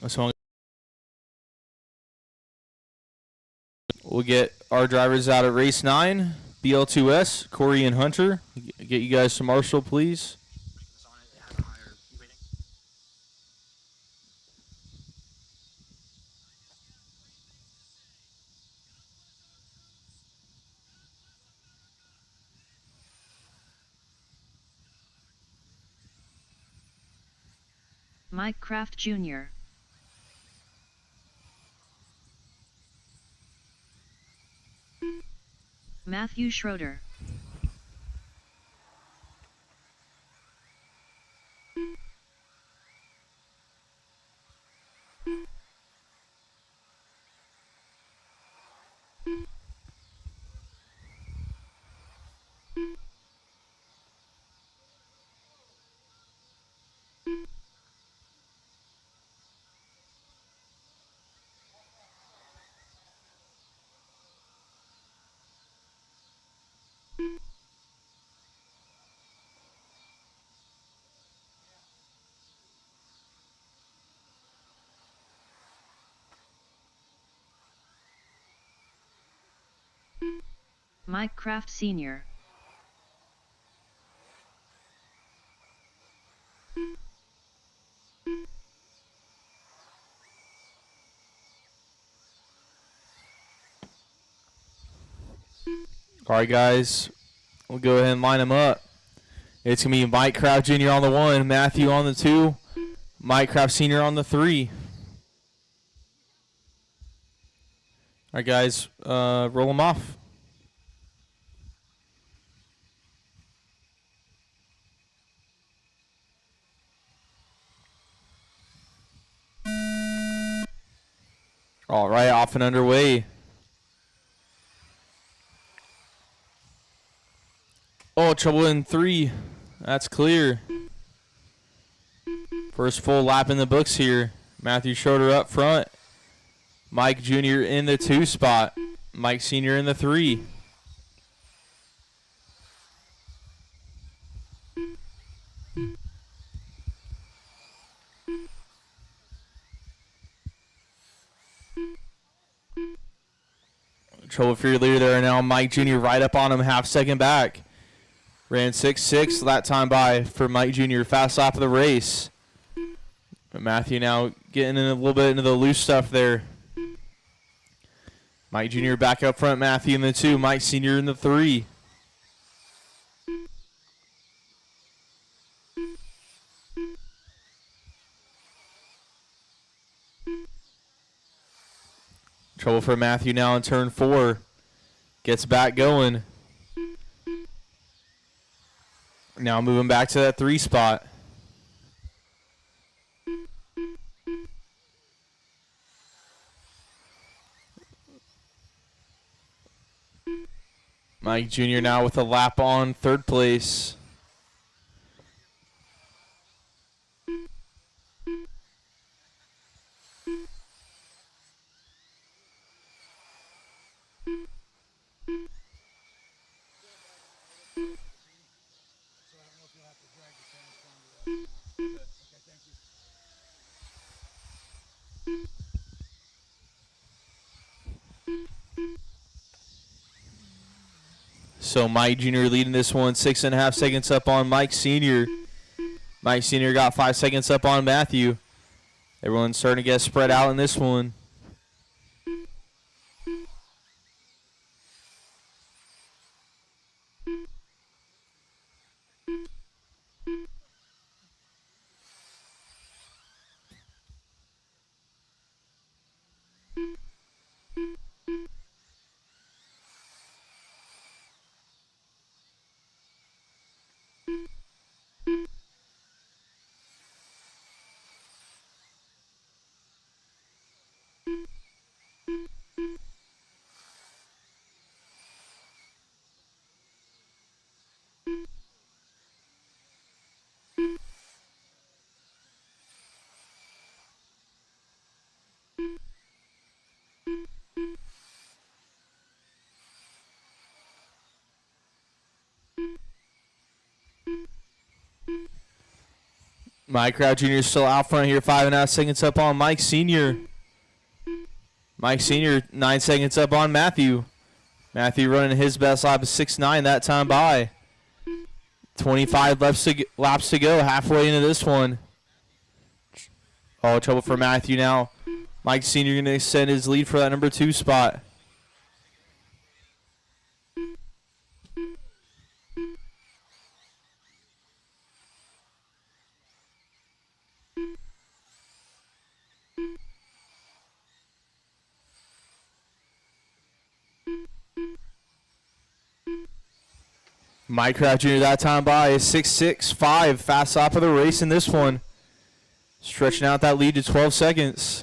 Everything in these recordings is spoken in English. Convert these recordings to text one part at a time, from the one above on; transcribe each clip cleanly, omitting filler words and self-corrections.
So we'll get our drivers out at race 9, BL2S, Corey and Hunter. Get you guys to Marshall, please. Mike Kraft Jr. Matthew Schroeder. Mike Kraft Sr. All right, guys. We'll go ahead and line them up. It's going to be Mike Kraft Jr. on the 1, Matthew on the 2, Mike Kraft Sr. on the 3. All right, guys, roll them off. All right, off and underway. Oh, trouble in 3. That's clear. First full lap in the books here. Matthew Schroeder up front. Mike Jr. in the 2 spot. Mike Sr. in the 3. Trouble for your leader there now. Mike Jr. right up on him, half second back. Ran 6.6 that time by for Mike Jr. Fast lap of the race. But Matthew now getting in a little bit into the loose stuff there. Mike Jr. back up front, Matthew in the 2, Mike Sr. in the 3. Trouble for Matthew now in turn 4. Gets back going. Now moving back to that 3 spot. Mike Jr. now with a lap on 3rd place. So Mike Jr. leading this one, 6.5 seconds up on Mike Sr. Mike Sr. got 5 seconds up on Matthew. Everyone's starting to get spread out in this one. Mike Kraft Jr. is still out front here, 5.5 seconds up on Mike Sr. Mike Sr. 9 seconds up on Matthew. Matthew running his best lap of 6.9 that time by. 25 laps to go, halfway into this one. Oh, trouble for Matthew now. Mike Sr. going to extend his lead for that number 2 spot. Mike Kraft Jr. that time by is 6.65. Fast lap of the race in this one. Stretching out that lead to 12 seconds.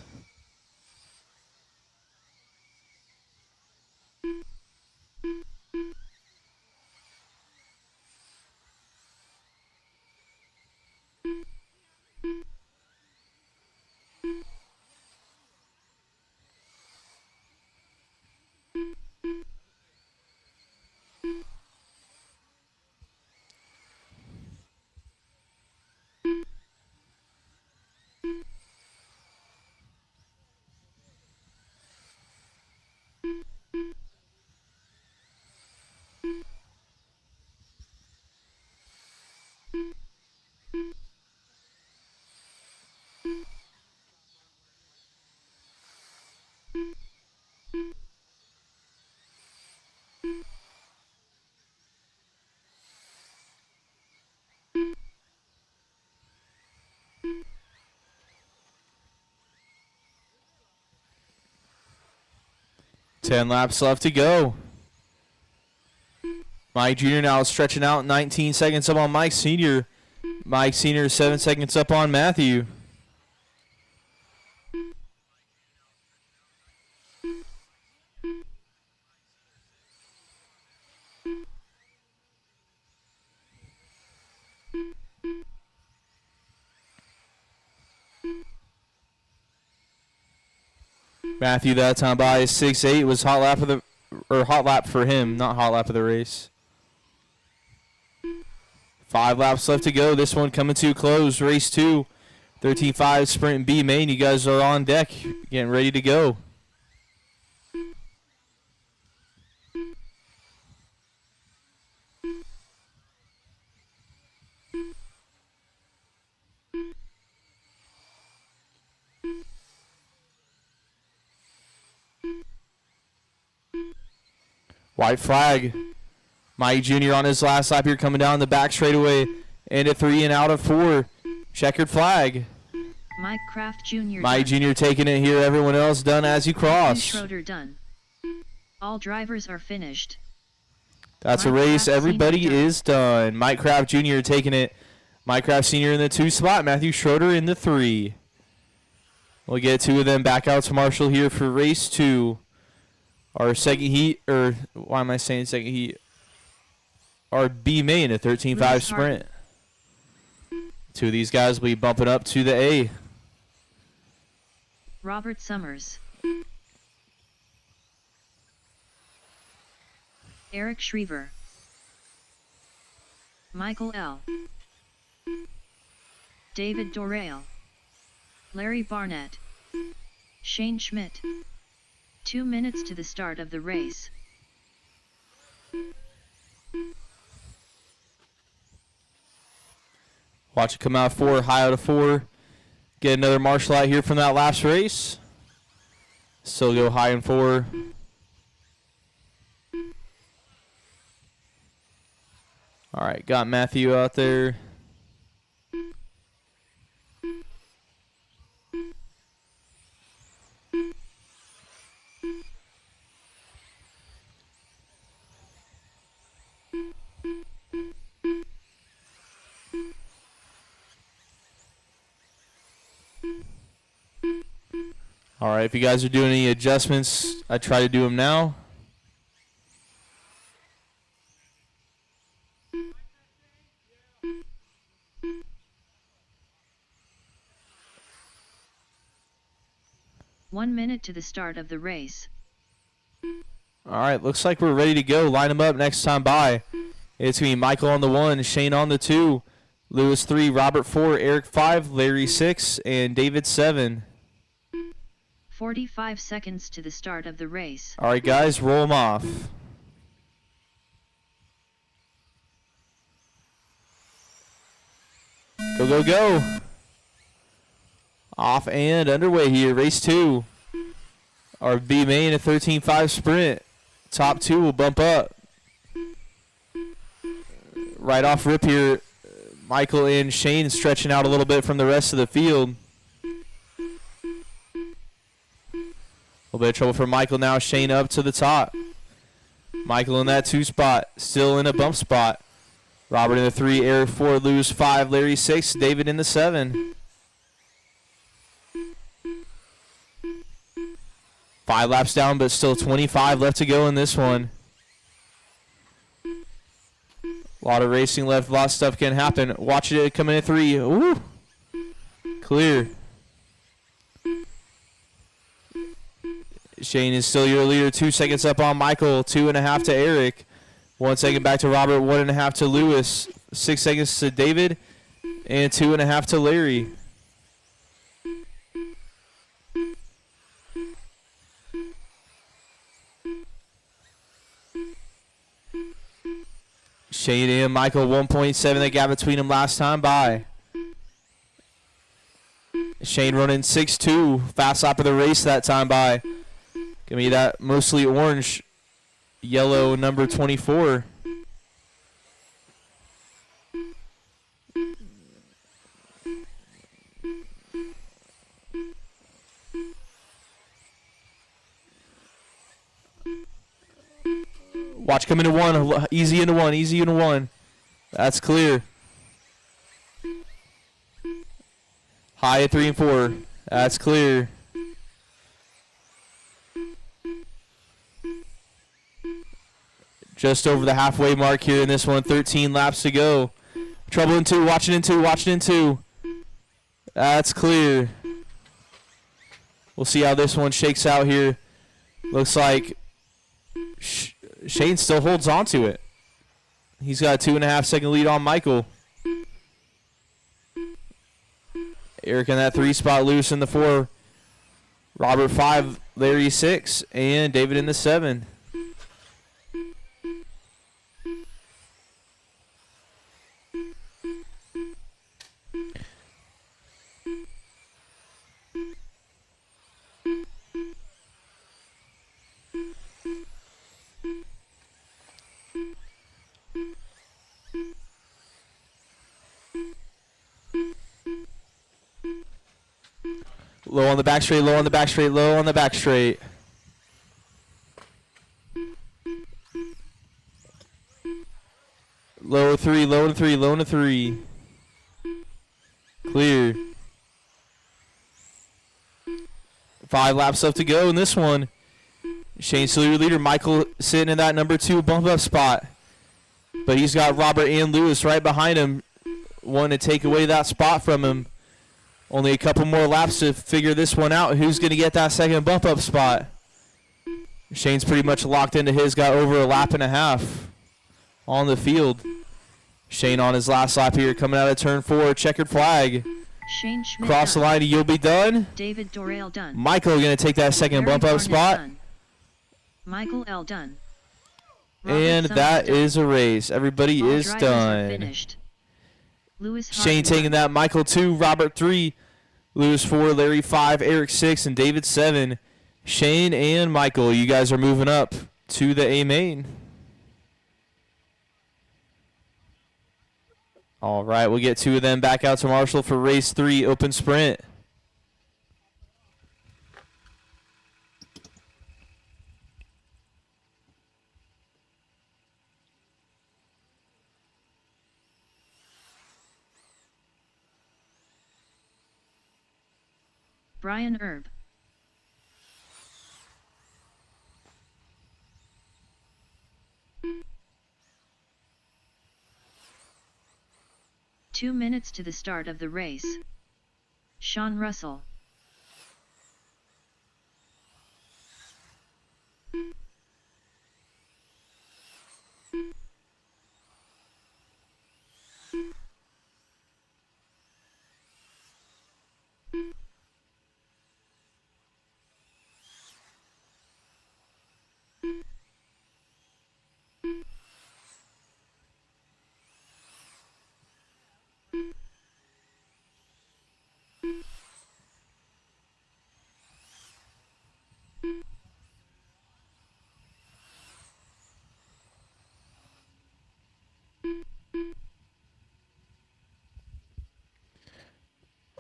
Ten laps left to go. Mike Jr. now stretching out 19 seconds up on Mike Sr. Mike Sr. 7 seconds up on Matthew. Matthew that time by is 6.8. Was hot lap for him, not hot lap of the race. 5 laps left to go. This one coming to a close. Race 2, 13.5 Sprint B main. You guys are on deck, getting ready to go. White flag. Mike Jr. on his last lap here, coming down the back straightaway into 3 and out of 4. Checkered flag. Mike Kraft Jr. Mike Jr. taking it here. Everyone else done as you cross. Schroeder done. All drivers are finished. That's Mike a race. Kraft Everybody Sr. is done. Mike Kraft Jr. taking it. Mike Kraft Sr. in the 2 spot. Matthew Schroeder in the 3. We'll get 2 of them back out to Marshall here for race 2. Our second heat, or why am I saying second heat? Our B main, a 13.5 sprint. 2 of these guys will be bumping up to the A. Robert Summers. Eric Shriver. Michael L. David Dorail. Larry Barnett. Shane Schmidt. 2 minutes to the start of the race. Watch it come out 4, high out of 4. Get another Marshall out here from that last race. Still go high in 4. All right, got Matthew out there. All right, if you guys are doing any adjustments, I try to do them now. One minute to the start of the race. All right, looks like we're ready to go. Line them up next time by. It's going to be Michael on the 1, Shane on the 2, Lewis 3, Robert 4, Eric 5, Larry 6, and David 7. 45 seconds to the start of the race. All right, guys, roll them off. Go, go, go. Off and underway here. Race 2. Our B main, a 13.5 sprint. Top 2 will bump up. Right off rip here, Michael and Shane stretching out a little bit from the rest of the field. A little bit of trouble for Michael now. Shane up to the top. Michael in that 2 spot, still in a bump spot. Robert in the 3, Eric 4, Lewis 5, Larry 6, David in the 7. 5 laps down, but still 25 left to go in this one. A lot of racing left. A lot of stuff can happen. Watch it come in at 3. Ooh. Clear. Shane is still your leader. 2 seconds up on Michael. 2.5 to Eric. 1 second back to Robert. 1.5 to Lewis. 6 seconds to David. And 2.5 to Larry. Shane and Michael, 1.7 the gap between them last time by. Shane running 6.2, fast lap of the race that time by. Give me that mostly orange, yellow number 24. Watch come into 1, easy into 1, easy into 1. That's clear. High at 3 and 4. That's clear. Just over the halfway mark here in this one. 13 laps to go. Trouble in 2. Watching in 2. Watching in 2. That's clear. We'll see how this one shakes out here. Looks like Shane still holds on to it. He's got a 2.5 second lead on Michael. Eric in that 3 spot, Lewis in the 4, Robert 5, Larry 6, and David in the 7. Low on the back straight, low on the back straight, low on the back straight. Low 3, low and 3, low and 3. Clear. 5 laps left to go in this one. Shane still your leader. Michael sitting in that number 2 bump up spot. But he's got Robert and Lewis right behind him, wanting to take away that spot from him. Only a couple more laps to figure this one out. Who's going to get that second bump up spot? Shane's pretty much locked into his. Got over a lap and a half on the field. Shane on his last lap here, coming out of turn 4. Checkered flag. Shane Schmidt Cross done. the line. You'll be done. David Dorale done. Michael going to take that second Larry bump up Barnett spot. done. Michael L. done. Robert And Summers that done. is a race. Everybody All is drivers are done. finished. Lewis Shane Harden taking done. that. Michael 2, Robert 3, Lewis 4, Larry 5, Eric 6, and David 7. Shane and Michael, you guys are moving up to the A main. All right, we'll get 2 of them back out to Marshall for race 3, open sprint. Brian Erb. Two minutes to the start of the race. Sean Russell.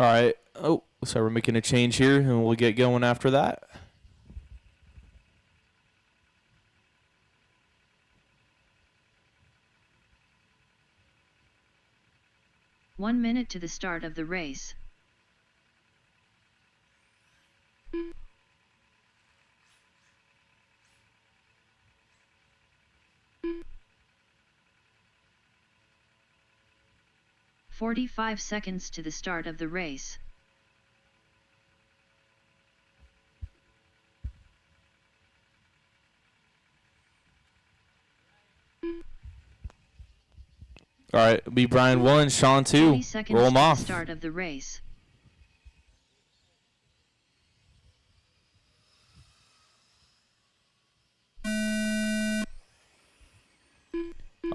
All right. Oh, so we're making a change here, and we'll get going after that. One minute to the start of the race. "45 seconds to the start of the race. All right, it'll be Brian 1, Sean 2. 20 seconds Roll them to off. the start of the race.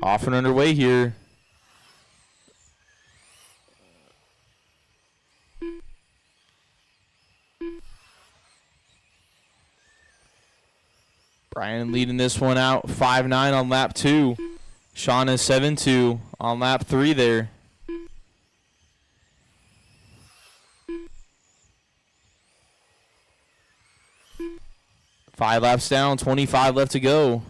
Off and underway here. Brian leading this one out 5-9 on lap 2. Sean is 7-2 on lap 3 there. Five laps down, 25 left to go.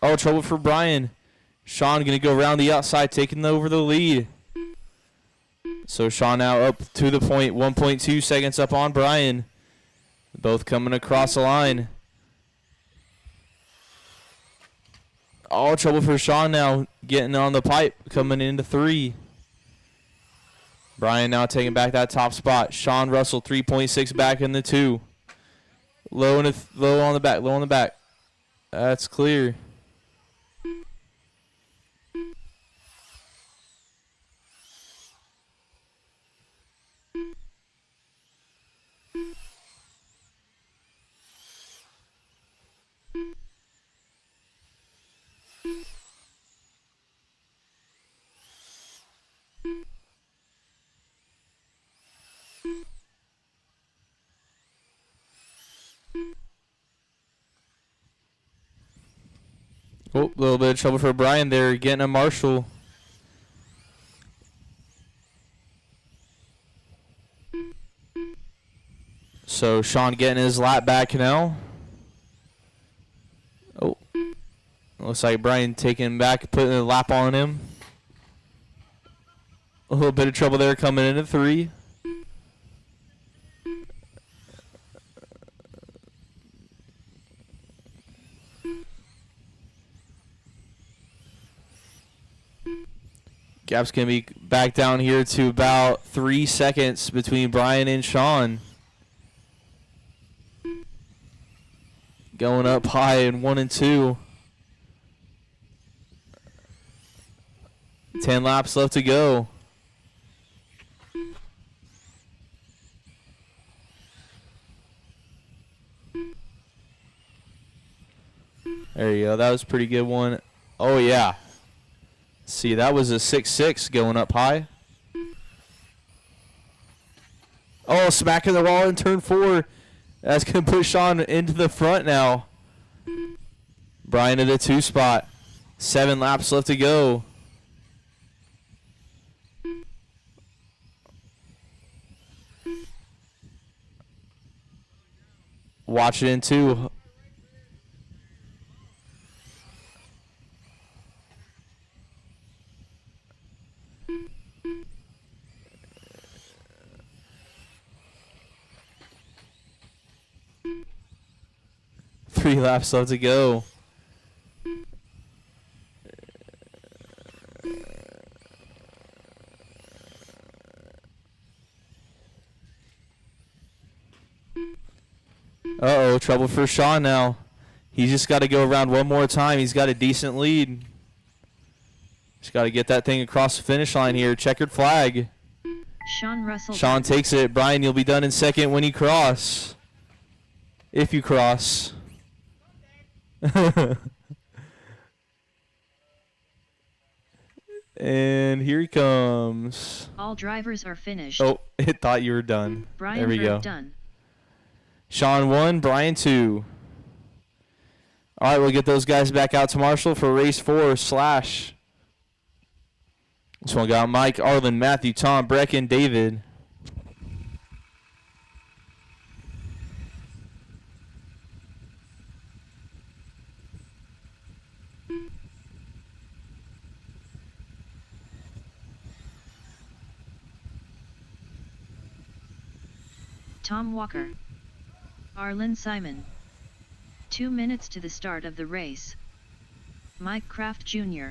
Oh, trouble for Brian. Sean going to go around the outside, taking over the lead. So Sean now up to the point, 1.2 seconds up on Brian. Both coming across the line. Oh, trouble for Sean now, getting on the pipe, coming into 3. Brian now taking back that top spot. Sean Russell 3.6 back in the 2. Low on the back. That's clear. Oh, a little bit of trouble for Brian there, getting a Marshall. So Sean getting his lap back now. Oh, looks like Brian taking him back, putting a lap on him. A little bit of trouble there coming into 3. Gap's going to be back down here to about 3 seconds between Brian and Sean. Going up high in 1 and 2. 10 laps left to go. There you go. That was a pretty good one. Oh, yeah. See, that was a 6-6 going up high. Oh, smacking the wall in turn 4. That's going to push Sean into the front now. Brian at a 2 spot. 7 laps left to go. Watch it in 2. Three laps left to go. Uh-oh, trouble for Sean now. He's just got to go around one more time. He's got a decent lead. Just got to get that thing across the finish line here. Checkered flag. Sean Russell. Sean takes it. Brian, you'll be done in second when you cross. If you cross. And here he comes. All drivers are finished. Oh, it thought you were done. Brian there we go. Done. Sean 1, Brian 2. All right, we'll get those guys back out to Marshall for race 4 / This one got Mike, Arlen, Matthew, Tom, Brecken, David. Tom Walker. Arlen Simon. 2 minutes to the start of the race. Mike Kraft Jr.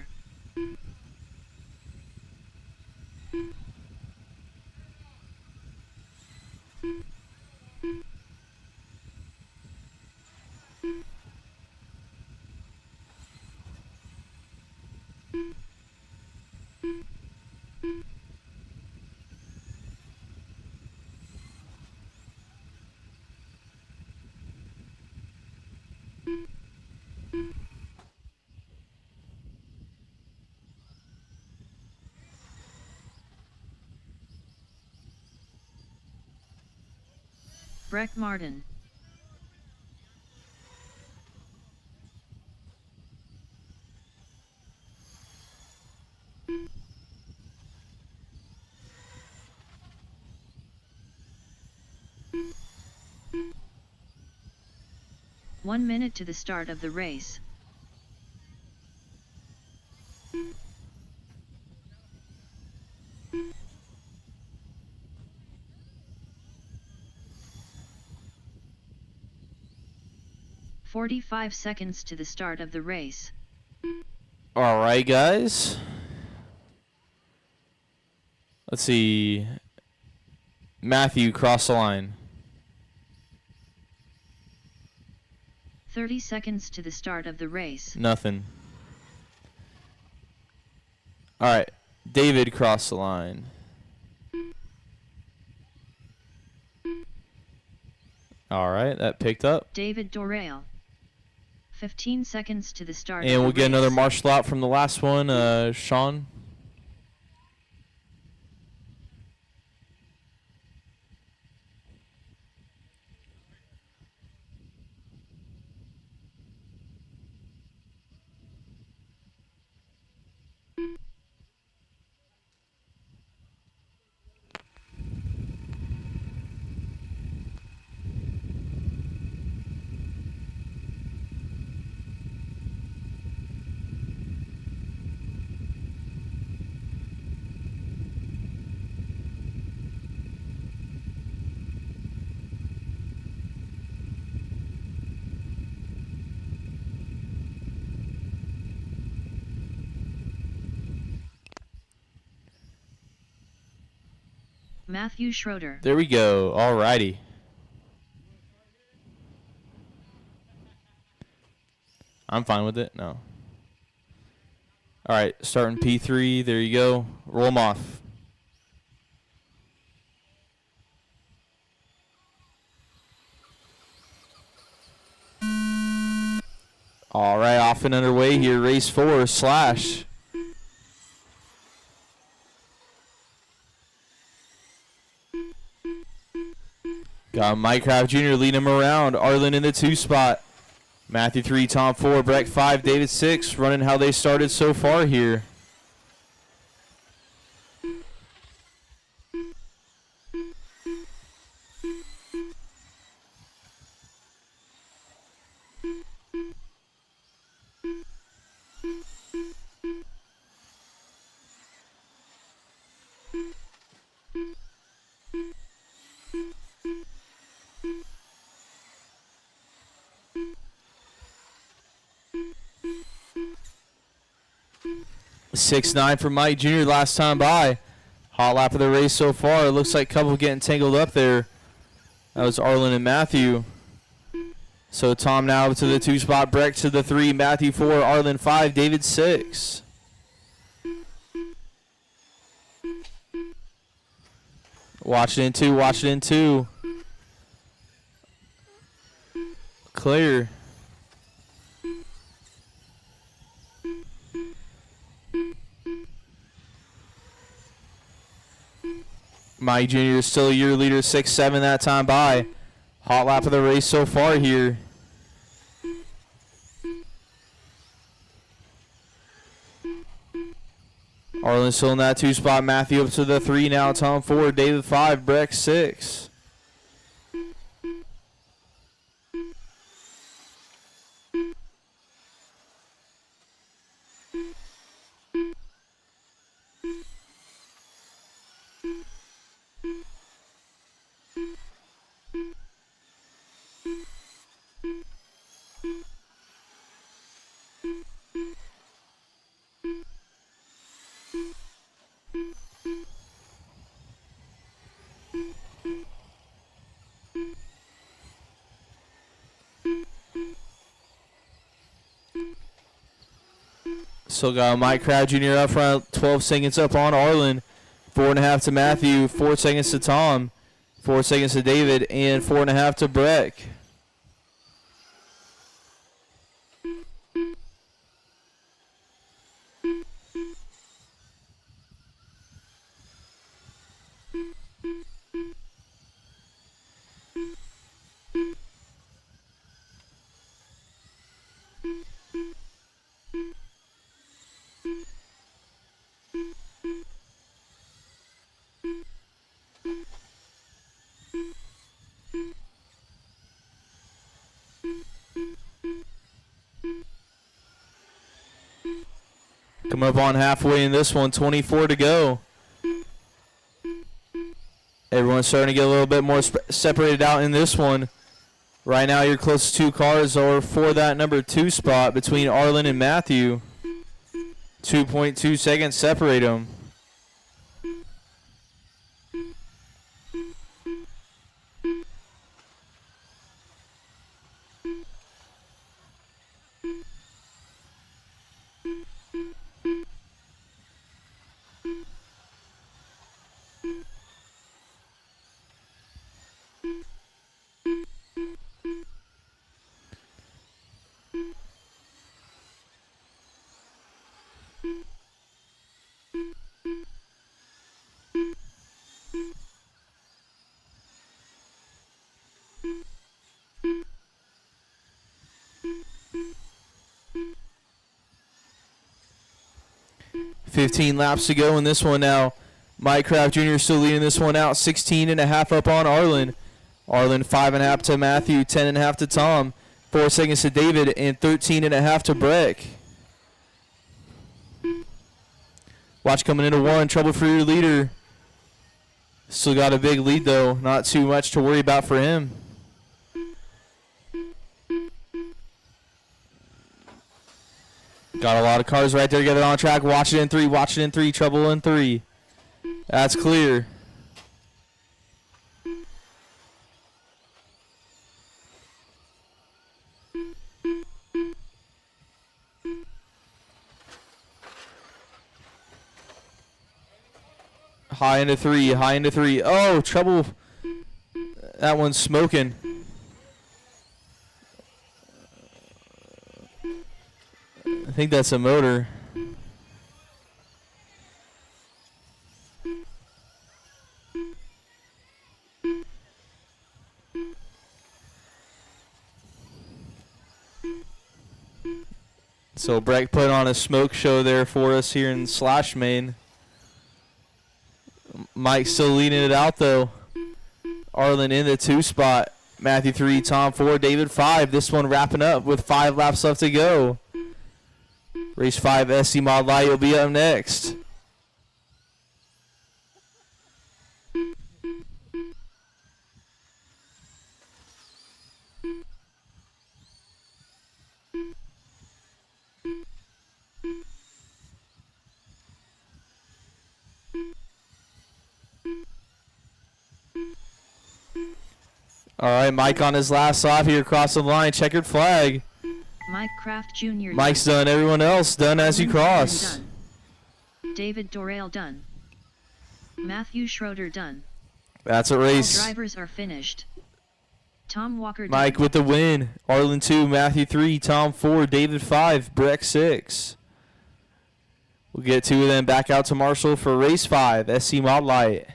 Breck Martin. One minute to the start of the race. "45 seconds to the start of the race." All right, guys. Let's see. Matthew, cross the line. 30 seconds to the start of the race. Nothing. All right. David, cross the line. All right, that picked up. David Dorail. 15 seconds to the start of And the we'll get race. another martial out from the last one, Sean. Matthew Schroeder. There we go. All righty. I'm fine with it. No. All right, starting P3. There you go. Roll them off. All right, off and underway here. Race 4, Slash. Got Mike Kraft Jr. leading him around. Arlen in the 2 spot. Matthew 3, Tom 4, Breck 5, David 6. Running how they started so far here. Six nine for Mike Jr. last time by. Hot lap of the race so far. It looks like a couple getting tangled up there. That was Arlen and Matthew. So Tom now to the 2 spot. Breck to the 3. Matthew 4. Arlen 5. David 6. Watch it in 2. Watch it in 2. Clear. Mike Jr. is still a year leader, 6-7 that time by. Hot lap of the race so far here. Arlen still in that 2 spot. Matthew up to the 3 now. Tom 4, David 5, Breck 6. Still got Mike Crowd Jr. up front, 12 seconds up on Arlen. 4.5 to Matthew, 4 seconds to Tom, 4 seconds to David, and 4.5 to Breck. Coming up on halfway in this one, 24 to go. Everyone's starting to get a little bit more separated out in this one. Right now, your closest 2 cars are for that number 2 spot between Arlen and Matthew. 2.2 seconds separate them. .15 laps to go in this one now. Mike Kraft Jr. still leading this one out. 16.5 up on Arlen. Arlen 5.5 to Matthew, 10.5 to Tom, 4 seconds to David, and 13.5 to Breck. Watch coming into 1. Trouble for your leader. Still got a big lead though. Not too much to worry about for him. Got a lot of cars right there together on track. Watch it in 3. Watch it in 3. Trouble in 3. That's clear. High into 3. High into 3. Oh, trouble. That one's smoking. I think that's a motor. So Breck put on a smoke show there for us here in Slash Main. Mike still leading it out though. Arlen in the 2 spot. Matthew 3, Tom 4, David 5. This one wrapping up with 5 laps left to go. Race 5 SC Mod Light will be up next. All right, Mike on his last off here across the line. Checkered flag. Mike Kraft Jr. Mike's done. Everyone else done as you cross. Done. David Dorale done. Matthew Schroeder done. That's a race. All drivers are finished. Tom Walker done. Mike with the win. Arlen 2, Matthew 3, Tom 4, David 5, Breck 6. We'll get 2 of them back out to Marshall for race 5, SC Mod Light.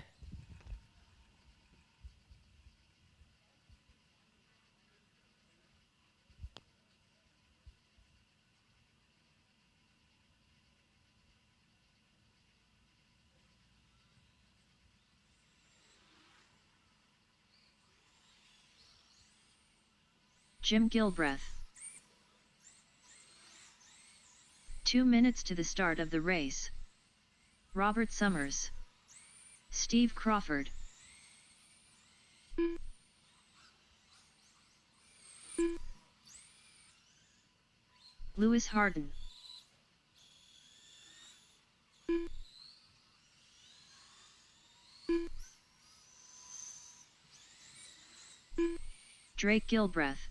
Jim Gilbreth. 2 minutes to the start of the race. Robert Summers. Steve Crawford. Lewis Harden. Drake Gilbreth.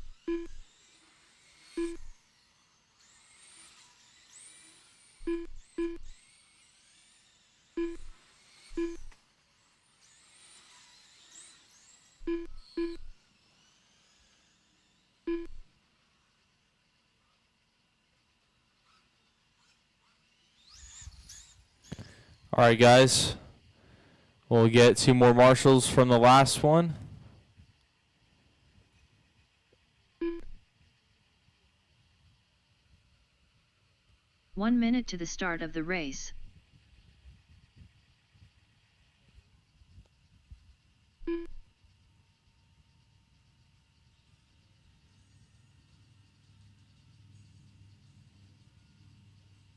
All right, guys. We'll get 2 more marshals from the last one. One minute to the start of the race.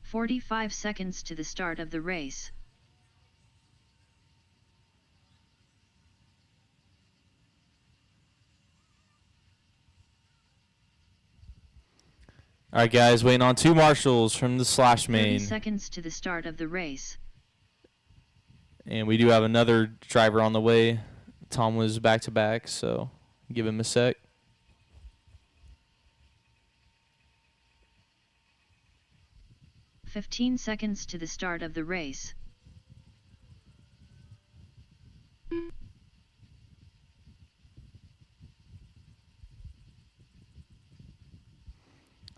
"45 seconds to the start of the race. All right, guys, waiting on 2 marshals from the slash 30 main. seconds to the start of the race. And we do have another driver on the way. Tom was back-to-back, so give him a sec. "15 seconds to the start of the race.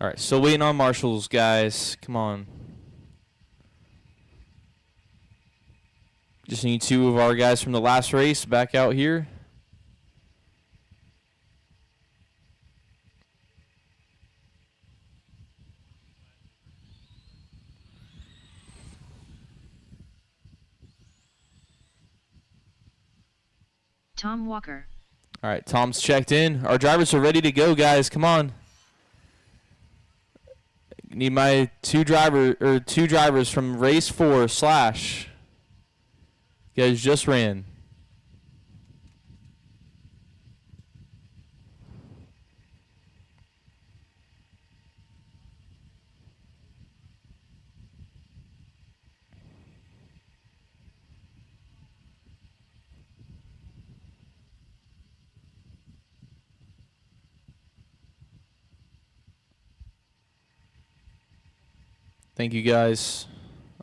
All right, still waiting on marshals, guys. Come on. Just need 2 of our guys from the last race back out here. Tom Walker. All right, Tom's checked in. Our drivers are ready to go, guys. Come on. Need my 2 drivers from race 4 slash. You guys just ran. Thank you, guys.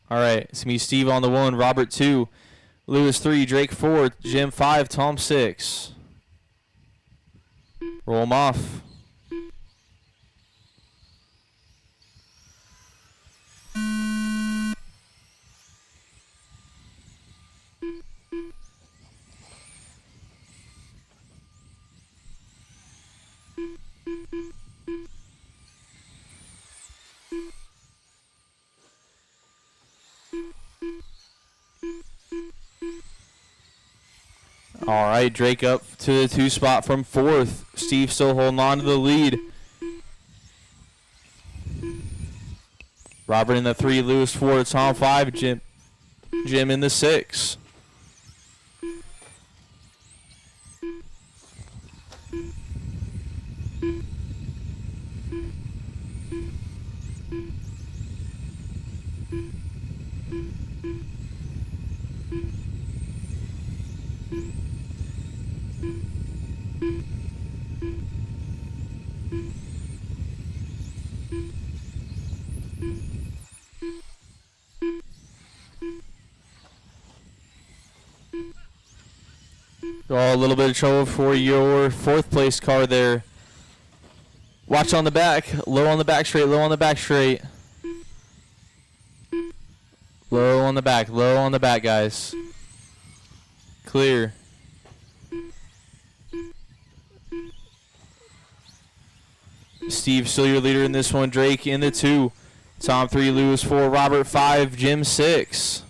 All right, it's me, Steve on the 1, Robert 2, Lewis 3, Drake 4, Jim 5, Tom 6. Roll them off. All right, Drake up to the 2 spot from 4th. Steve still holding on to the lead. Robert in the 3, Lewis 4, Tom 5, Jim in the 6. Oh, a little bit of trouble for your 4th place car there. Watch on the back. Low on the back straight. Low on the back straight. Low on the back. Low on the back, guys. Clear. Steve still your leader in this one. Drake in the 2. Tom 3, Lewis 4, Robert 5, Jim 6.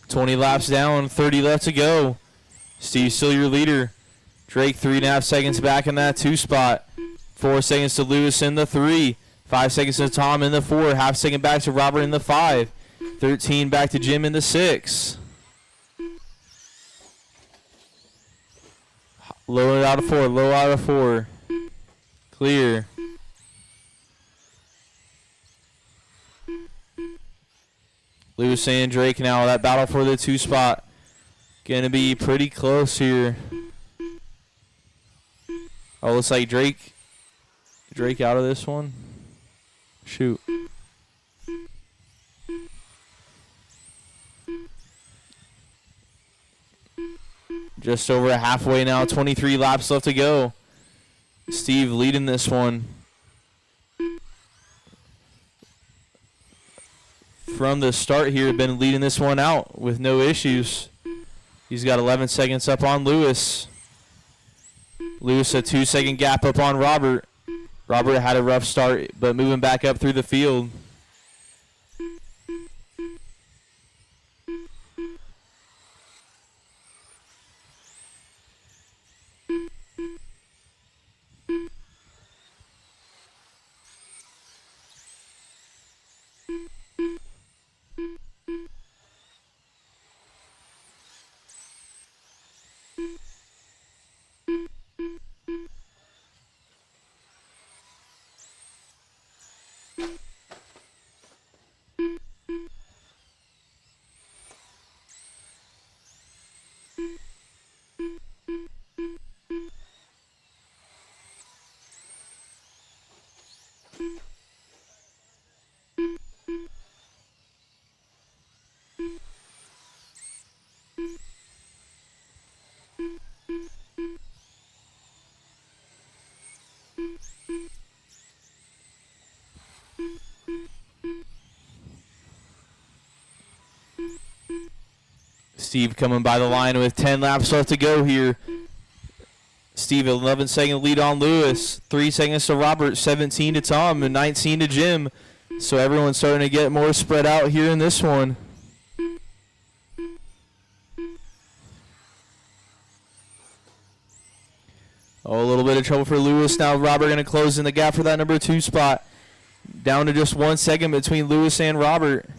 20 laps down, 30 left to go. Steve still your leader. Drake 3.5 seconds back in that 2 spot. 4 seconds to Lewis in the 3. 5 seconds to Tom in the 4. Half second back to Robert in the 5. 13 back to Jim in the 6. Low out of 4. Low out of 4. Clear. Lewis and Drake now. That battle for the 2 spot. Gonna be pretty close here. Oh, looks like Drake out of this one. Shoot. Just over halfway now. 23 laps left to go. Steve leading this one. From the start here, been leading this one out with no issues. He's got 11 seconds up on Lewis. Lewis a 2-second gap up on Robert. Robert had a rough start, but moving back up through the field. Steve coming by the line with 10 laps left to go here. Steve, 11-second lead on Lewis. 3 seconds to Robert, 17 to Tom, and 19 to Jim. So everyone's starting to get more spread out here in this one. Oh, a little bit of trouble for Lewis. Now Robert going to close in the gap for that number 2 spot. Down to just 1 second between Lewis and Robert.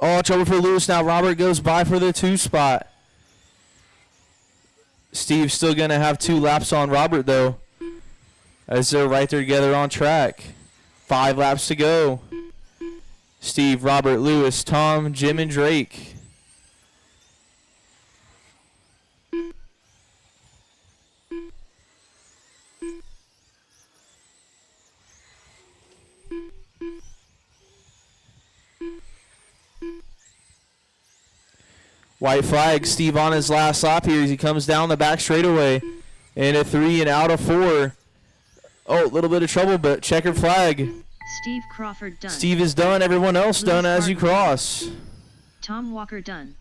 Oh, trouble for Lewis now. Robert goes by for the 2 spot. Steve's still going to have 2 laps on Robert, though, as they're right there together on track. 5 laps to go. Steve, Robert, Lewis, Tom, Jim, and Drake. White flag, Steve on his last lap here as he comes down the back straightaway. In a 3 and out of 4. Oh, a little bit of trouble, but checkered flag. Steve Crawford done. Steve is done. Everyone else Lewis done as you cross. Tom Walker done.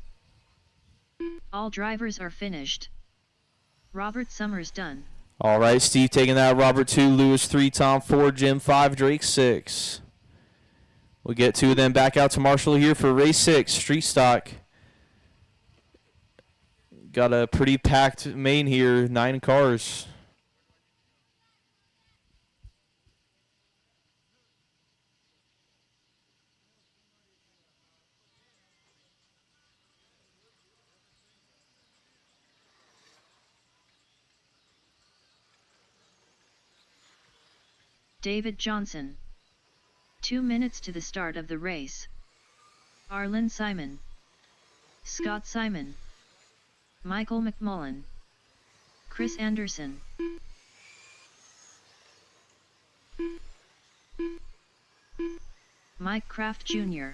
All drivers are finished. Robert Summers done. All right, Steve taking that. Robert 2, Lewis 3, Tom 4, Jim 5, Drake 6. We'll get 2 of them back out to Marshall here for race 6, street stock. Got a pretty packed main here, 9 cars. David Johnson. 2 minutes to the start of the race. Arlen Simon. Scott Simon. Michael McMullen. Chris Anderson. Mike Kraft Jr.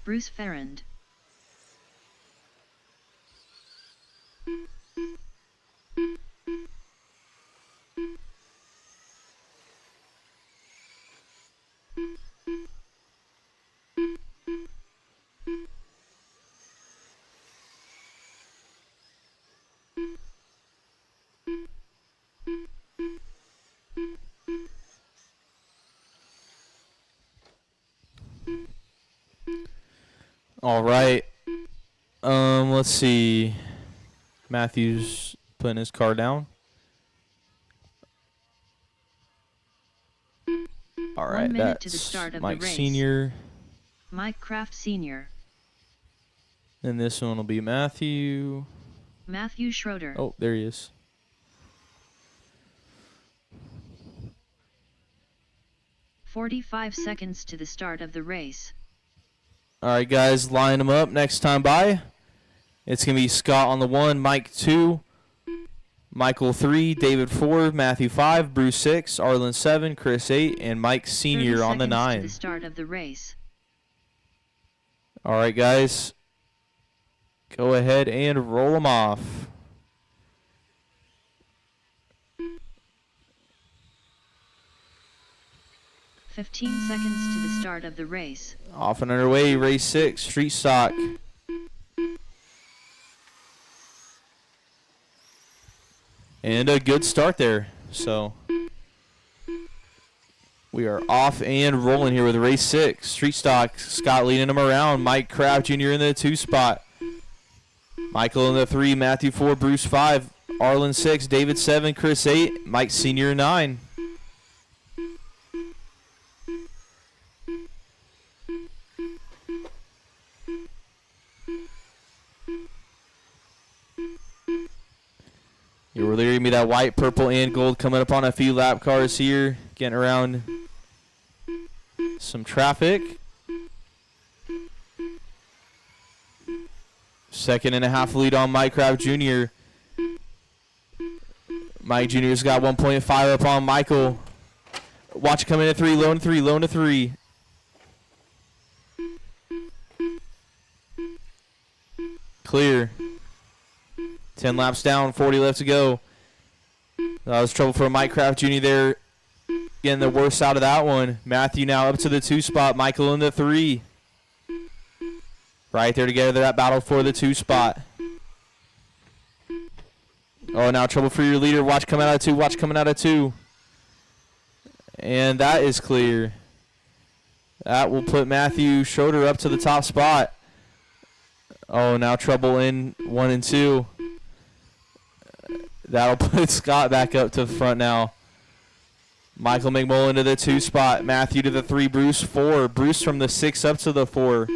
Bruce Ferrand. All right. Let's see. Matthew's putting his car down. All right, 1 minute that's to the start of Mike the race. Sr. Mike Kraft Sr. And this one will be Matthew. Matthew Schroeder. Oh, there he is. $45 to the start of the race. All right, guys, line them up next time by. It's going to be Scott on the 1, Mike 2, Michael 3, David 4, Matthew 5, Bruce 6, Arlen 7, Chris 8, and Mike Sr. on the 9. To the start of the race. All right, guys, go ahead and roll them off. $15 to the start of the race. Off and underway, race 6, street stock. And a good start there. So we are off and rolling here with race 6, street stock. Scott leading him around. Mike Kraft Jr. in the 2 spot. Michael in the 3, Matthew 4, Bruce 5, Arlen 6, David 7, Chris 8, Mike Sr. 9. You're really going to be that white, purple, and gold coming up on a few lap cars here. Getting around some traffic. 2.5 lead on Mike Kraft Jr. Mike Jr.'s got 1.5 up on Michael. Watch it coming in 3, low to 3, low to 3. Clear. 10 laps down, 40 left to go. That was trouble for Mike Kraft Jr. there. Getting the worst out of that one. Matthew now up to the 2 spot. Michael in the 3. Right there together, that battle for the 2 spot. Oh, now trouble for your leader. Watch coming out of 2. Watch coming out of 2. And that is clear. That will put Matthew Schroeder up to the top spot. Oh, now trouble in 1 and 2. That'll put Scott back up to the front now. Michael McMullen to the 2 spot. Matthew to the 3. Bruce 4. Bruce from the 6 up to the 4.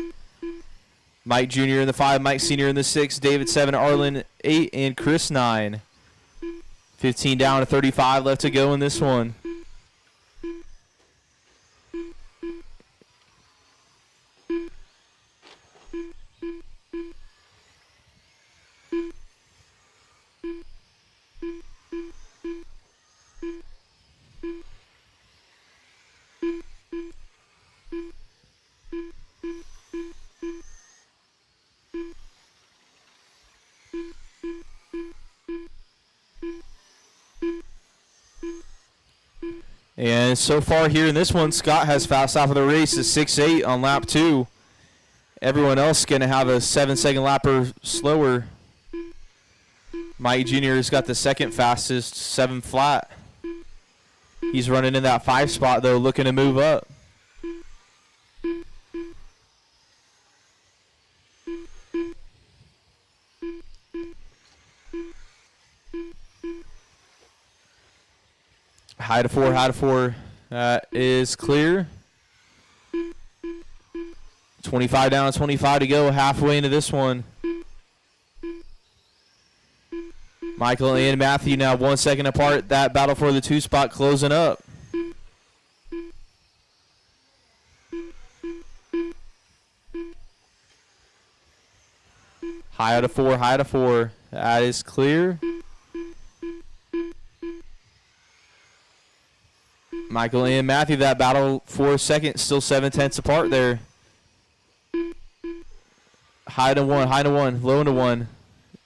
Mike Jr. in the 5. Mike Sr. in the 6. David 7. Arlen 8. And Chris 9. 15 down to 35 left to go in this one. And so far here in this one, Scott has fast off of the race at 6.8 on lap 2. Everyone else going to have a 7-second lapper slower. Mike Jr. has got the second fastest, 7 flat. He's running in that 5 spot, though, looking to move up. High to 4, high to 4. That is clear. 25 down, 25 to go, halfway into this one. Michael and Matthew now 1 second apart. That battle for the 2 spot closing up. High to 4, high to 4. That is clear. Michael and Matthew, that battle for second, still 7/10 apart there. High to 1, low to 1.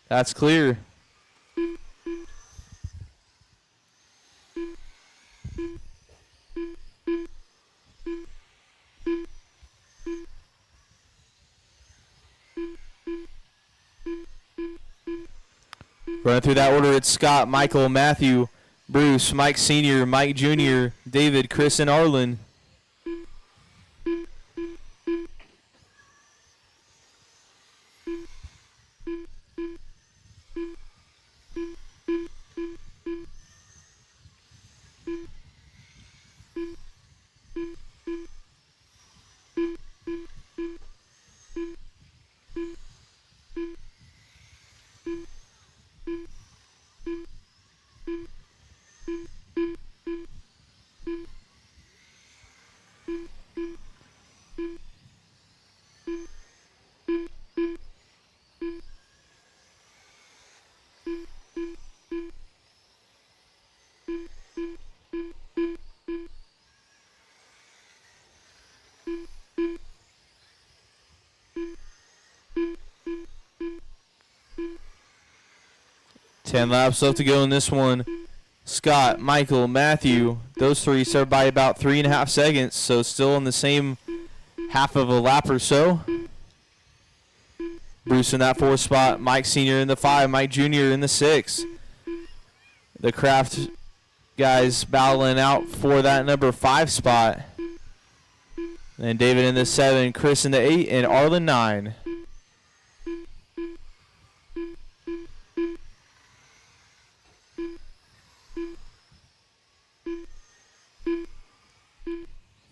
That's clear. Running through that order, it's Scott, Michael, Matthew, Bruce, Mike Sr., Mike Jr., David, Chris, and Arlen. Ten laps left to go in this one. Scott, Michael, Matthew, those three served by about 3.5 seconds, so still in the same half of a lap or so. Bruce in that 4th spot, Mike Sr. in the 5, Mike Jr. in the 6. The Kraft guys battling out for that number 5 spot. And David in the 7, Chris in the 8, and Arlen 9.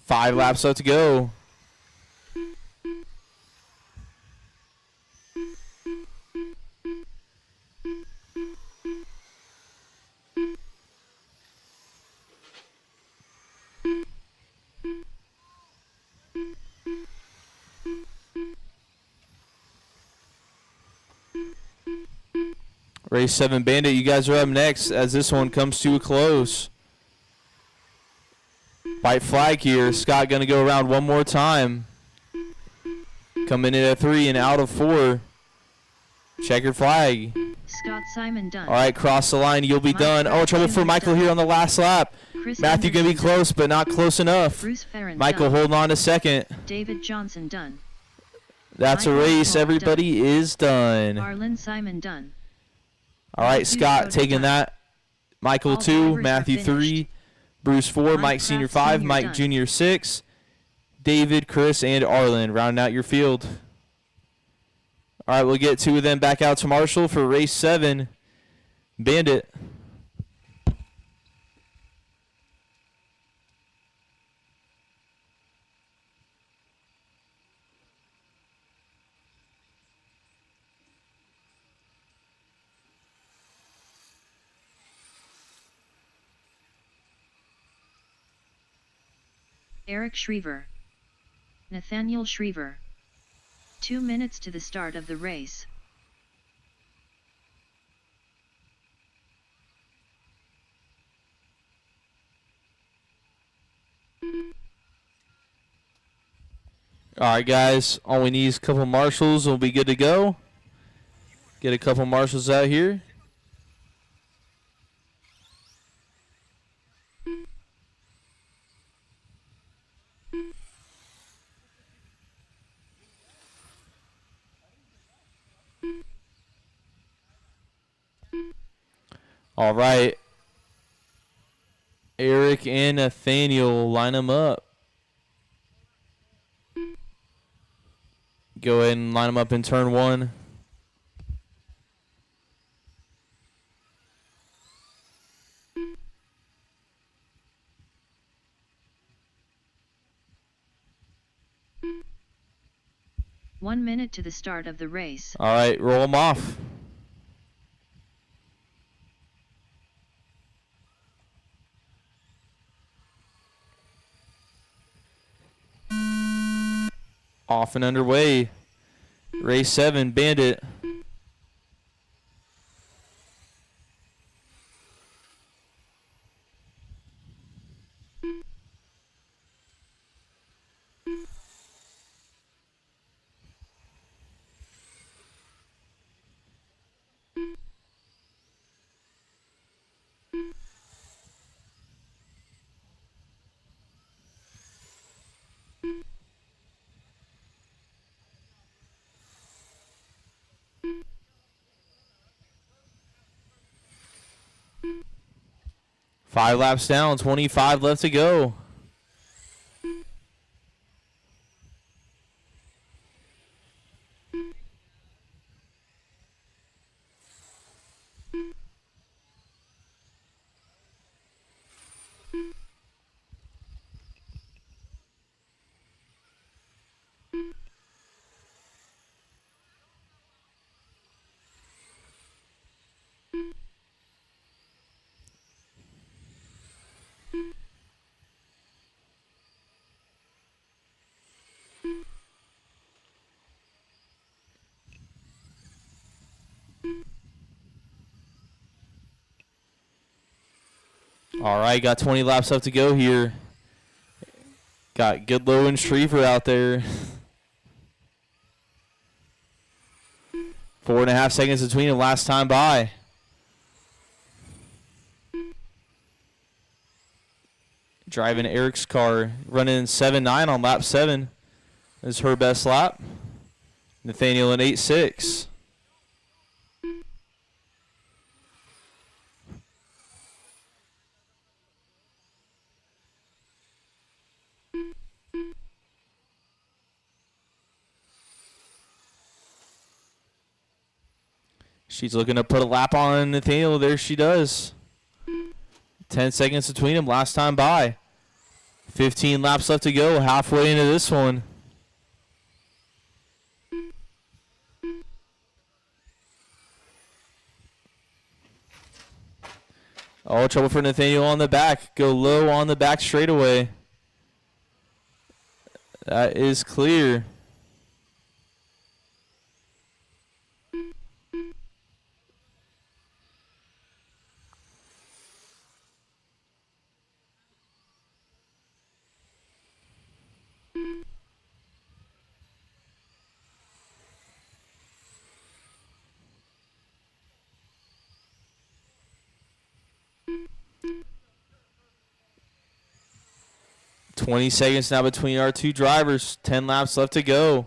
Five laps left to go. Race 7 Bandit, you guys are up next as this one comes to a close. White flag here. Scott going to go around one more time. Coming in at 3 and out of 4. Checkered flag. Scott Simon done. All right, cross the line. You'll be done. Oh, trouble for Michael here on the last lap. Matthew going to be close, but not close enough. Michael holding on to second. David Johnson done. That's a race. Everybody is done. Arlen Simon done. All right, Scott taking that. Michael 2, Matthew 3, Bruce 4, Mike Sr. 5, Mike Jr. 6, David, Chris, and Arlen rounding out your field. All right, we'll get 2 of them back out to Marshall for race 7 Bandit. Eric Schriever. Nathaniel Schriever. 2 minutes to the start of the race. All right, guys, all we need is a couple marshals. We'll be good to go. Get a couple marshals out here. All right. Eric and Nathaniel, line them up. Go ahead and line them up in turn 1. One minute to the start of the race. All right, roll them off. Off and underway. Race 7 Bandit. Five laps down, 25 left to go. All right, got 20 laps left to go here. Got Goodlow and Schriever out there. 4.5 seconds between them last time by. Driving Eric's car, running 7.9 on lap 7. This is her best lap. Nathaniel in 8.6. She's looking to put a lap on Nathaniel. There she does. 10 seconds between them last time by. 15 laps left to go, halfway into this one. Oh, trouble for Nathaniel on the back. Go low on the back straightaway. That is clear. $20 seconds now between our two drivers. 10 laps left to go.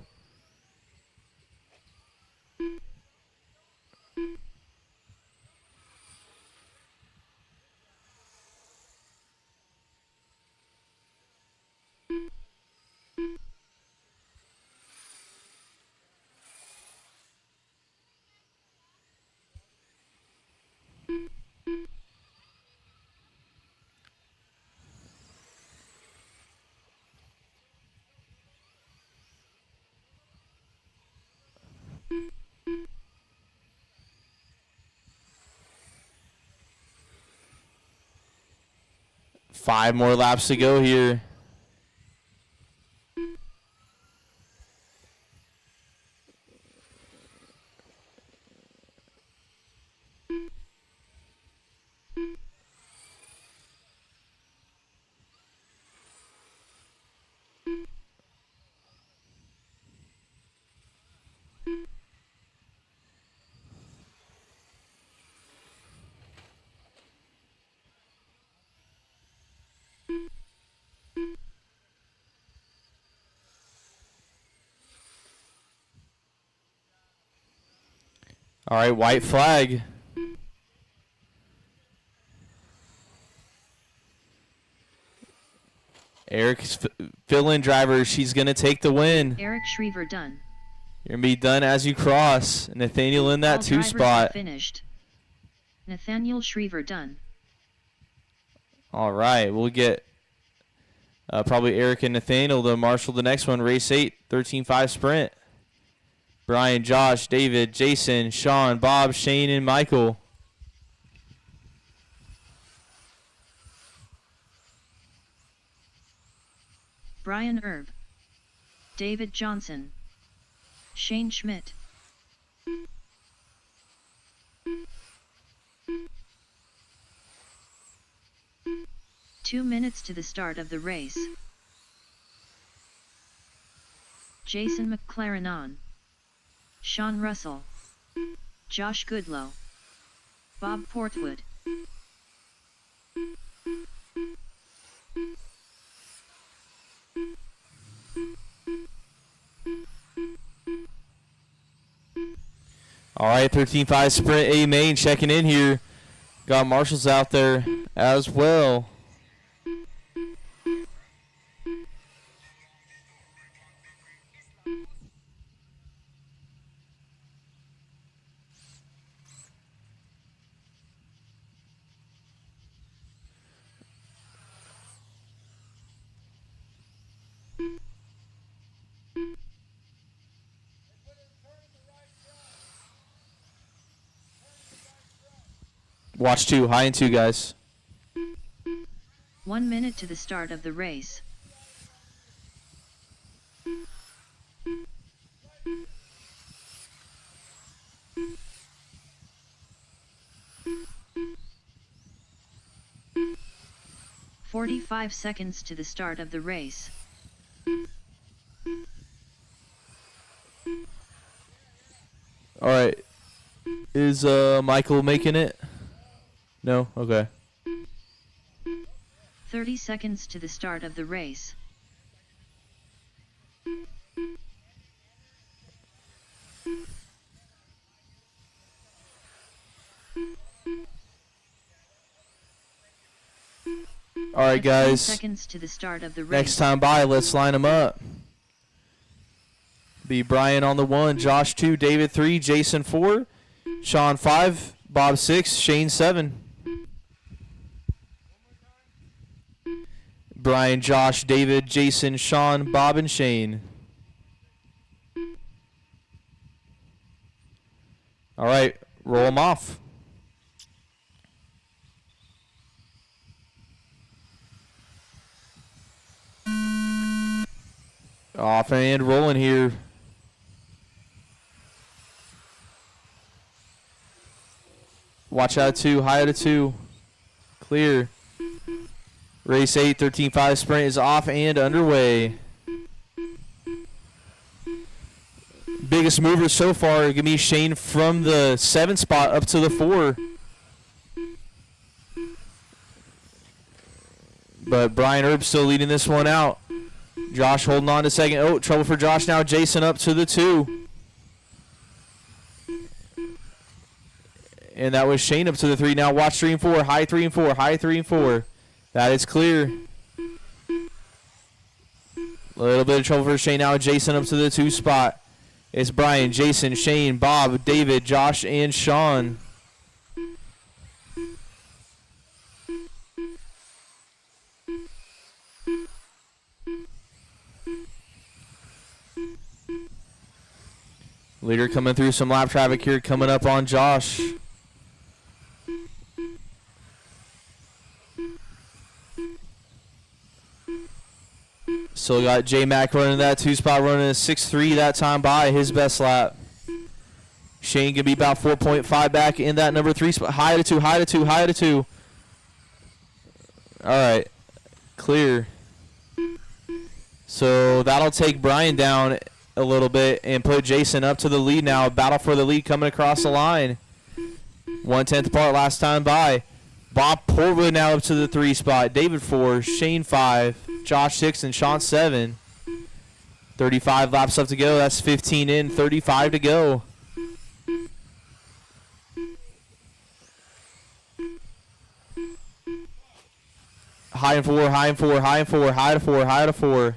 Five more laps to go here. All right, white flag. Eric's fill-in driver. She's going to take the win. Eric Schriever done. You're going to be done as you cross. Nathaniel in that All 2 drivers spot. have finished. Nathaniel Schriever done. All right, we'll get probably Eric and Nathaniel to marshal the next one. Race 8, 13.5 sprint. Brian, Josh, David, Jason, Sean, Bob, Shane, and Michael. Brian Erb. David Johnson. Shane Schmidt. Two minutes to the start of the race. Jason McLaren on. Sean Russell. Josh Goodlow. Bob Portwood. All right, 13.5 sprint A main checking in here. Got marshals out there as well. Watch 2, high and 2, guys. 1 minute to the start of the race. 45 seconds to the start of the race. All right. Is Michael making it? No? Okay. 30 seconds to the start of the race. All right, 15 guys. seconds to the start of the race. Next time by, let's line them up. Be Brian on the 1, Josh 2, David 3, Jason 4, Sean 5, Bob 6, Shane 7. Brian, Josh, David, Jason, Sean, Bob, and Shane. All right, roll them off. Off and rolling here. Watch out 2, high out of 2. Clear. Race 8, 13.5 sprint is off and underway. Biggest mover so far going to be Shane from the 7 spot up to the 4. But Brian Erb still leading this one out. Josh holding on to second. Oh, trouble for Josh now. Jason up to the 2. And that was Shane up to the 3. Now watch 3 and 4. High 3 and 4. High 3 and 4. That is clear. A little bit of trouble for Shane now. Jason up to the 2 spot. It's Brian, Jason, Shane, Bob, David, Josh, and Sean. Leader coming through some lap traffic here, coming up on Josh. Still got J-Mac running that 2 spot, running a 6.3 that time by his best lap. Shane gonna be about 4.5 back in that number 3 spot. High to 2, high to 2, high to 2. All right, clear. So that'll take Brian down a little bit and put Jason up to the lead now. Battle for the lead coming across the line. 1/10 apart last time by. Bob Portwood now up to the 3 spot. David 4, Shane 5, Josh 6, and Sean 7. 35 laps left to go. That's 15 in, 35 to go. High and 4, high and 4, high and 4, high to 4, high to 4.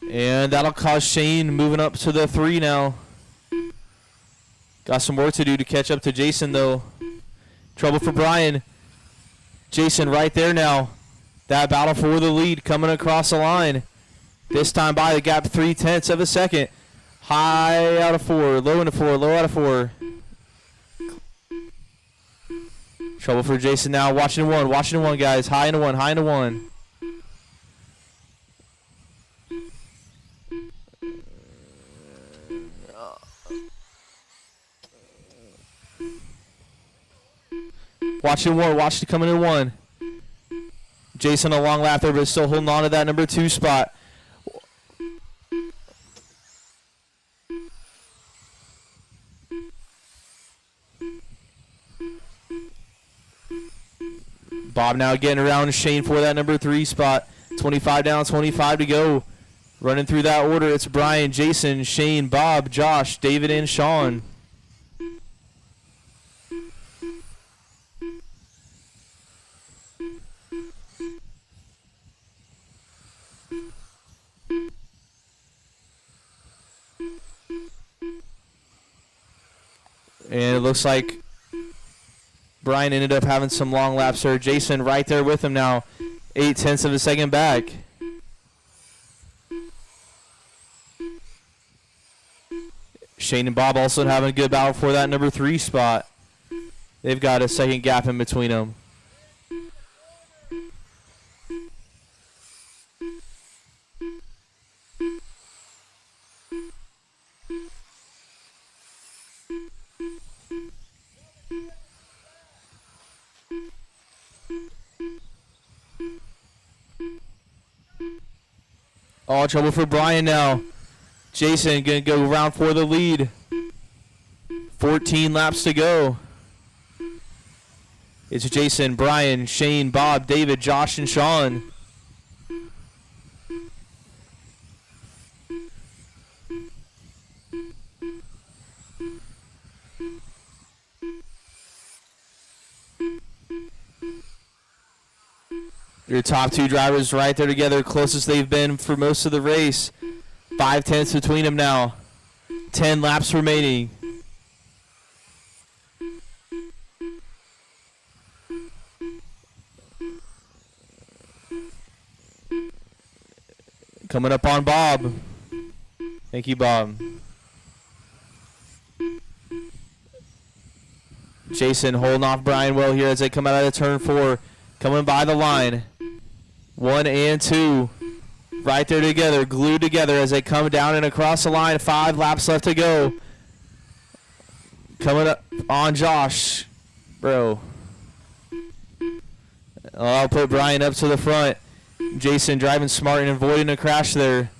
And that'll cause Shane moving up to the 3 now. Got some work to do to catch up to Jason, though. Trouble for Brian. Jason right there now. That battle for the lead coming across the line. This time by the gap 0.3 of a second. High out of 4, low into 4, low out of 4. Trouble for Jason now. Watching 1, guys. High into 1, high into 1. Watching 1, watch it coming in 1. Jason a long lap there, but still holding on to that number 2 spot. Bob now getting around Shane for that number 3 spot. 25 down, 25 to go. Running through that order, it's Brian, Jason, Shane, Bob, Josh, David, and Sean. And it looks like Brian ended up having some long laps there. Jason right there with him now. 0.8 of a second back. Shane and Bob also having a good battle for that number 3 spot. They've got a second gap in between them. All trouble for Brian now. Jason going to go round for the lead. 14 laps to go. It's Jason, Brian, Shane, Bob, David, Josh, and Sean. Your top two drivers right there together, closest they've been for most of the race. 5/10 between them now. 10 laps remaining. Coming up on Bob. Thank you, Bob. Jason holding off Brian well here as they come out of turn 4. Coming by the line. 1 and 2. Right there together, glued together as they come down and across the line. 5 laps left to go. Coming up on Josh. Bro. I'll put Brian up to the front. Jason driving smart and avoiding a crash there.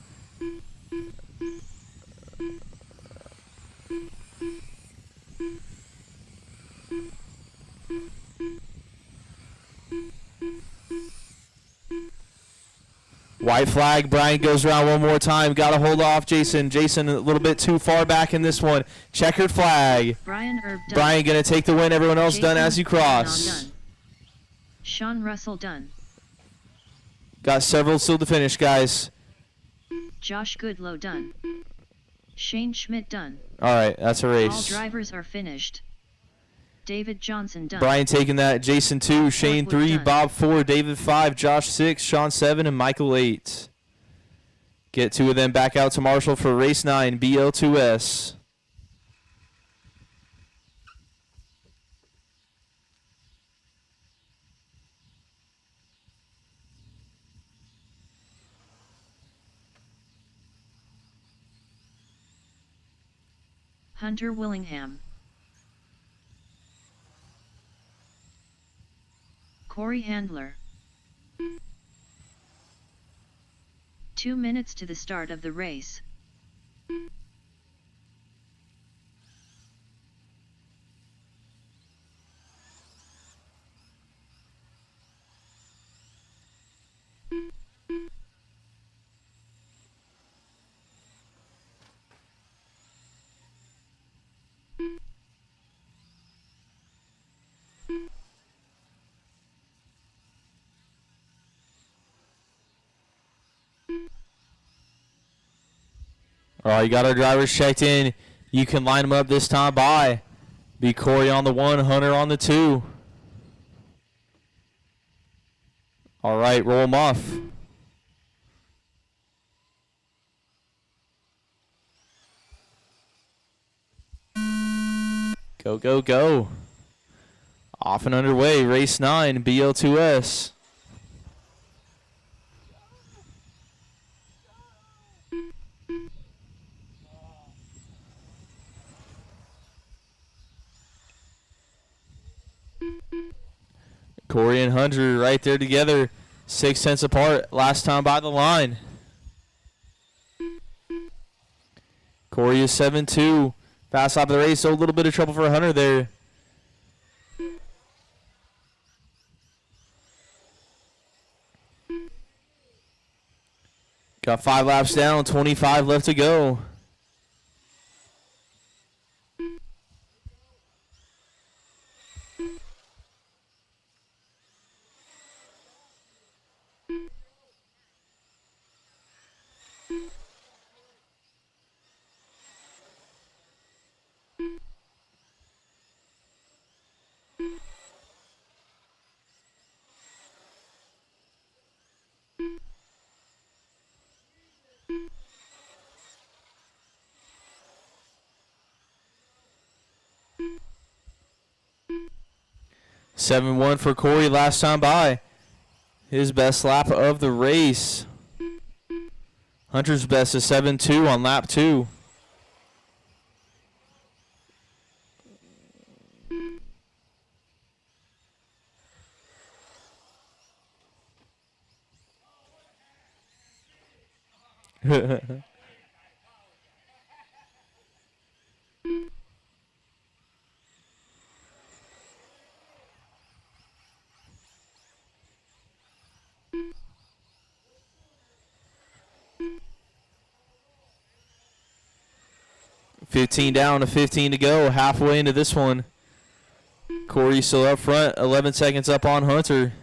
White flag. Brian goes around one more time. Got to hold off Jason. Jason a little bit too far back in this one. Checkered flag. Brian going to take the win. Everyone else Jason done as you cross. done. Sean Russell done. Got several still to finish, guys. Josh Goodlow done. Shane Schmidt done. All right, that's a All race. drivers are finished. David Johnson done. Brian taking that. Jason 2, Shane Forkwood 3, done. Bob 4, David 5, Josh 6, Sean 7, and Michael 8. Get 2 of them back out to Marshall for race 9, BL2S. Hunter Willingham. Corey Handler. 2 minutes to the start of the race. All right, you got our drivers checked in. You can line them up this time by. Be Corey on the 1, Hunter on the 2. All right, roll them off. Go, go, go. Off and underway, race 9, BL2S. Corey and Hunter right there together, 6/10 apart, last time by the line. Corey is 7-2, fast off the race, so a little bit of trouble for Hunter there. Got 5 laps down, 25 left to go. Seven one for Corey last time by. His best lap of the race. Hunter's best is 7-2 on lap 2. $15 down to 15 to go. Halfway into this one. Corey still up front. 11 seconds up on Hunter.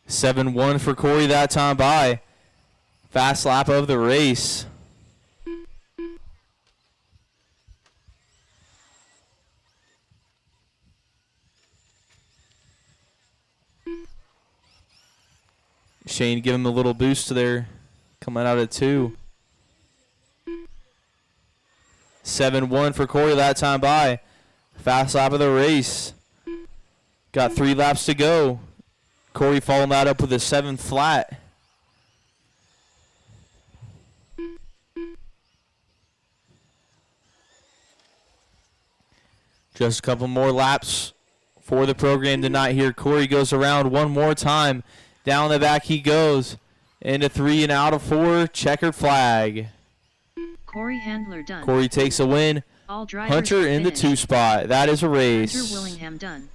$7-1 for Corey that time by. Fast lap of the race. Shane give him a little boost there. Coming out at 2. 7-1 for Corey that time by. Fast lap of the race. Got 3 laps to go. Corey following that up with a 7 flat. Just a couple more laps for the program tonight here. Corey goes around one more time. Down the back he goes. Into 3 and out of 4. Checkered flag. Corey Handler done. Corey takes a win. All drivers Hunter in the 2 spot. That is a race. Hunter Willingham done.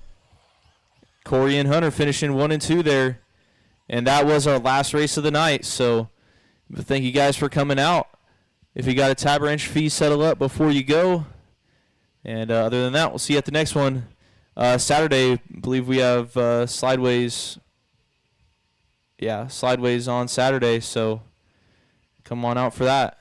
Corey and Hunter finishing 1 and 2 there. And that was our last race of the night. So thank you guys for coming out. If you got a tab wrench fee, settle up before you go. And other than that, we'll see you at the next one. Saturday, I believe we have Slideways. Yeah, Slideways on Saturday. So come on out for that.